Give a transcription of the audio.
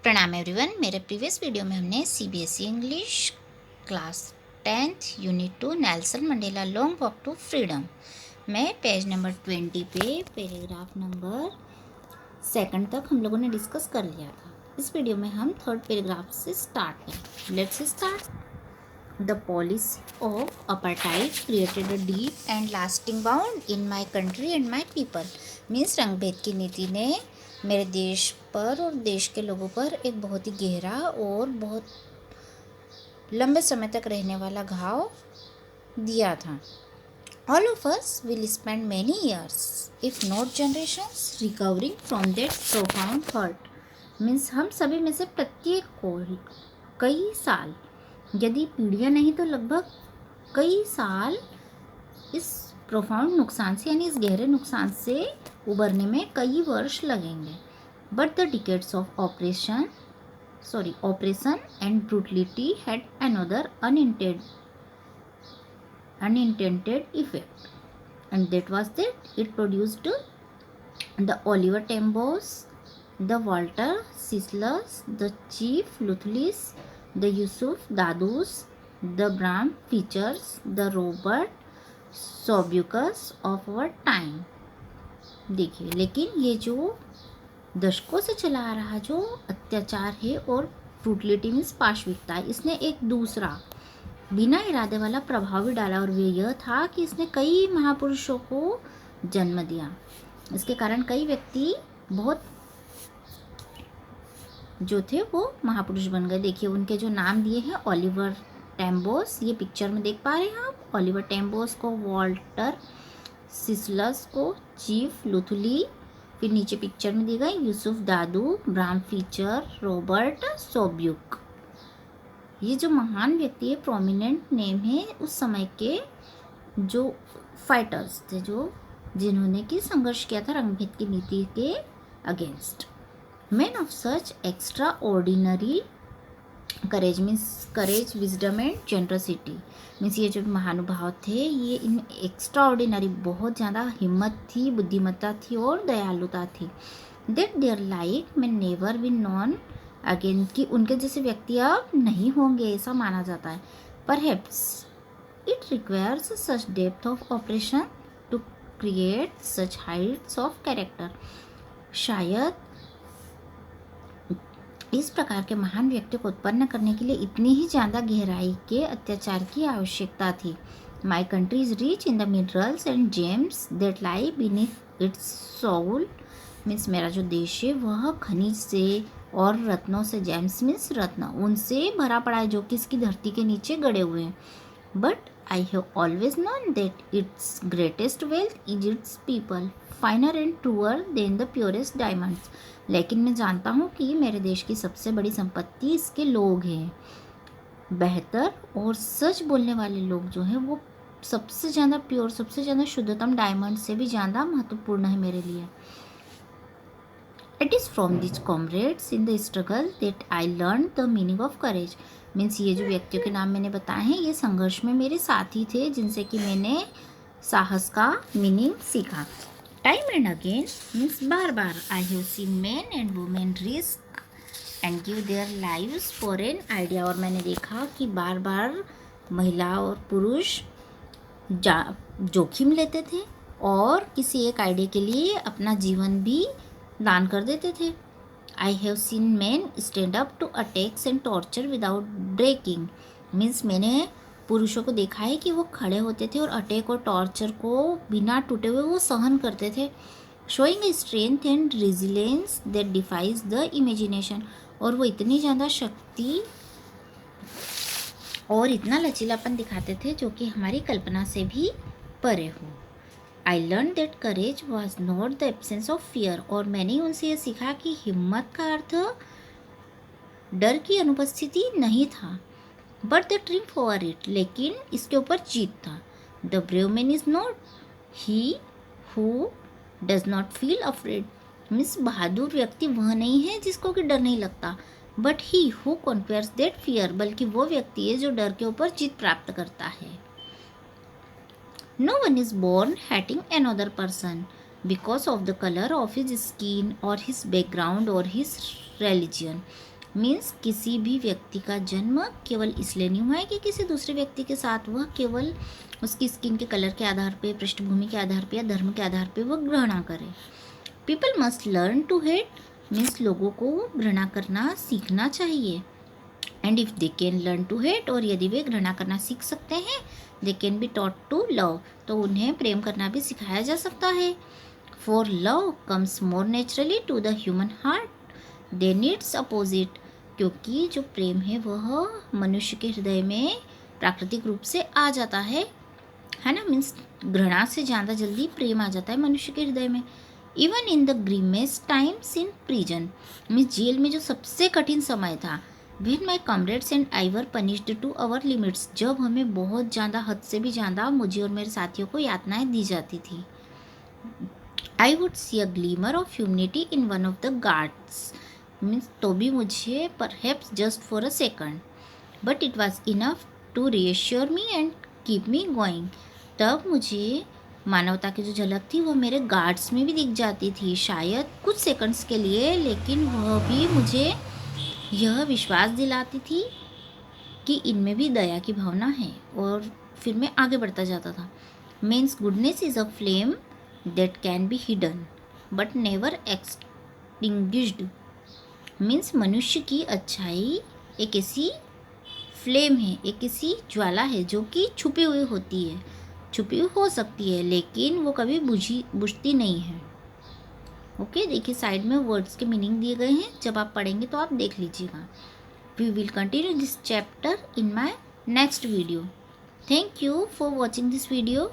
प्रणाम एवरीवन। मेरे previous video में हमने CBSE English class 10th unit 2 Nelson Mandela long walk to freedom में पेज नंबर 20 पे पैराग्राफ नंबर 2 तक हम लोगों ने डिस्कस कर लिया था। इस वीडियो में हम 3rd पैराग्राफ से स्टार्ट करें। Let's start. The policy of apartheid created a deep and lasting bond in my country and my people. Means रंगभेद की नीति ने मेरे देश पर और देश के लोगों पर एक बहुत ही गहरा और बहुत लंबे समय तक रहने वाला घाव दिया था। All of us will spend many years, if not generations, recovering from that profound hurt. Means हम सभी में से प्रत्येक को कई साल, यदि पीढ़ियाँ नहीं तो लगभग कई साल इस प्रोफाउंड नुकसान से यानी इस गहरे नुकसान से उबरने में कई वर्ष लगेंगे। But the decades of operation and brutality had another unintended effect, and that was that it produced the Oliver Tambos, the Walter Sislers, the Chief Luthlis, the Yusuf Dadus, the Bram Features, the Robert Sobucus of our time। देखिए, लेकिन ये जो दशकों से चला आ रहा जो अत्याचार है और ब्रूटलिटी मीन्स पाशविकता, इसने एक दूसरा बिना इरादे वाला प्रभाव भी डाला, और वे यह था कि इसने कई महापुरुषों को जन्म दिया। इसके कारण कई व्यक्ति बहुत जो थे वो महापुरुष बन गए। देखिए, उनके जो नाम दिए हैं, ओलिवर टेम्बोस, ये पिक्चर में देख पा रहे हैं आप, ओलिवर टेम्बोस को, वॉल्टर सिसलस को, चीफ लुथली, फिर नीचे पिक्चर में दिए गए यूसुफ दादू, ब्राम फीचर, रॉबर्ट सोब्यूक। ये जो महान व्यक्ति है, प्रोमिनेंट नेम है उस समय के जो फाइटर्स थे, जो जिन्होंने कि संघर्ष किया था रंगभेद की नीति के against. Men of such extraordinary courage means courage, wisdom and generosity means ये जो महानुभाव थे, ये इन एक्स्ट्राऑर्डिनरी बहुत ज़्यादा हिम्मत थी, बुद्धिमत्ता थी और दयालुता थी। That their like may never be known again, कि उनके जैसे व्यक्ति अब नहीं होंगे ऐसा माना जाता है। Perhaps it requires such depth of operation to create such heights of character। शायद इस प्रकार के महान व्यक्ति को उत्पन्न करने के लिए इतनी ही ज़्यादा गहराई के अत्याचार की आवश्यकता थी। My country is rich in the minerals and gems that lie beneath its soil means मेरा जो देश है वह खनिज से और रत्नों से, जेम्स मीन्स रत्न, उनसे भरा पड़ा है जो कि इसकी धरती के नीचे गड़े हुए हैं। But I have always known that its greatest wealth is its people, finer and truer than the purest diamonds. लेकिन मैं जानता हूँ कि मेरे देश की सबसे बड़ी संपत्ति इसके लोग हैं। बेहतर और सच बोलने वाले लोग जो हैं वो सबसे ज़्यादा प्योर, सबसे ज़्यादा शुद्धतम डायमंड से भी ज़्यादा महत्वपूर्ण है मेरे लिए। It is from this comrades in the struggle that I learn the meaning of courage means ये जो व्यक्तियों के नाम मैंने बताए हैं, ये संघर्ष में मेरे साथी थे जिनसे कि मैंने साहस का मीनिंग सीखा। Time and again means bar bar, I have seen man and women risk and give their lives for an idea, और मैंने देखा कि बार बार महिला और पुरुष जोखिम लेते थे और किसी एक आइडिया के लिए अपना जीवन भी दान कर देते थे। I have seen man stand up to attacks and torture without breaking means मैंने पुरुषों को देखा है कि वो खड़े होते थे और अटैक और टॉर्चर को बिना टूटे हुए वो सहन करते थे। Showing a strength and resilience that defies the imagination, और वो इतनी ज़्यादा शक्ति और इतना लचीलापन दिखाते थे जो कि हमारी कल्पना से भी परे हो। I learn that courage was not the absence of fear, और मैंने उनसे ये सीखा कि हिम्मत का अर्थ डर की अनुपस्थिति नहीं था, but the triumph over it, लेकिन इसके ऊपर जीत था। The brave man is not he who does not feel afraid means बहादुर व्यक्ति वह नहीं है जिसको कि डर नहीं लगता, but he who conquers that fear, बल्कि वो व्यक्ति है जो डर के ऊपर जीत प्राप्त करता है। No one is born hating another person because of the colour of his skin और हिज बैकग्राउंड और हिज religion मीन्स किसी भी व्यक्ति का जन्म केवल इसलिए नहीं हुआ है कि किसी दूसरे व्यक्ति के साथ वह केवल उसकी स्किन के कलर के आधार पे, पृष्ठभूमि के आधार पे या धर्म के आधार पे वह घृणा करे। People must learn to hate means लोगों को घृणा करना सीखना चाहिए। And if they can learn to hate और यदि वे घृणा करना सीख सकते हैं, they can be taught to love तो उन्हें प्रेम करना भी सिखाया जा सकता है। For love comes more naturally to the human heart they needs opposite क्योंकि जो प्रेम है वह मनुष्य के हृदय में प्राकृतिक रूप से आ जाता है ना। मीन्स घृणा से ज़्यादा जल्दी प्रेम आ जाता है मनुष्य के हृदय में। Even in the grimmest times in prison means जेल में जो सबसे कठिन समय था, when my comrades and I were punished to our limits जब हमें बहुत ज़्यादा हद से भी ज़्यादा मुझे और मेरे साथियों को यातनाएं दी जाती थी। I would see a glimmer of humanity in one of the guards means तो भी मुझे perhaps just for a second but it was enough to reassure me and keep me going तब मुझे मानवता की जो झलक थी वह मेरे गार्ड्स में भी दिख जाती थी, शायद कुछ सेकंड्स के लिए, लेकिन वह भी मुझे यह विश्वास दिलाती थी कि इनमें भी दया की भावना है और फिर मैं आगे बढ़ता जाता था। Means goodness is a flame that can be hidden but never extinguished means मनुष्य की अच्छाई एक ऐसी फ्लेम है, एक ऐसी ज्वाला है जो कि छुपी हुई होती है, छुपी हुई हो सकती है लेकिन वो कभी बुझती नहीं है। ओके, देखिए साइड में वर्ड्स के मीनिंग दिए गए हैं, जब आप पढ़ेंगे तो आप देख लीजिएगा। We will continue this chapter in my next video. Thank you for watching this video.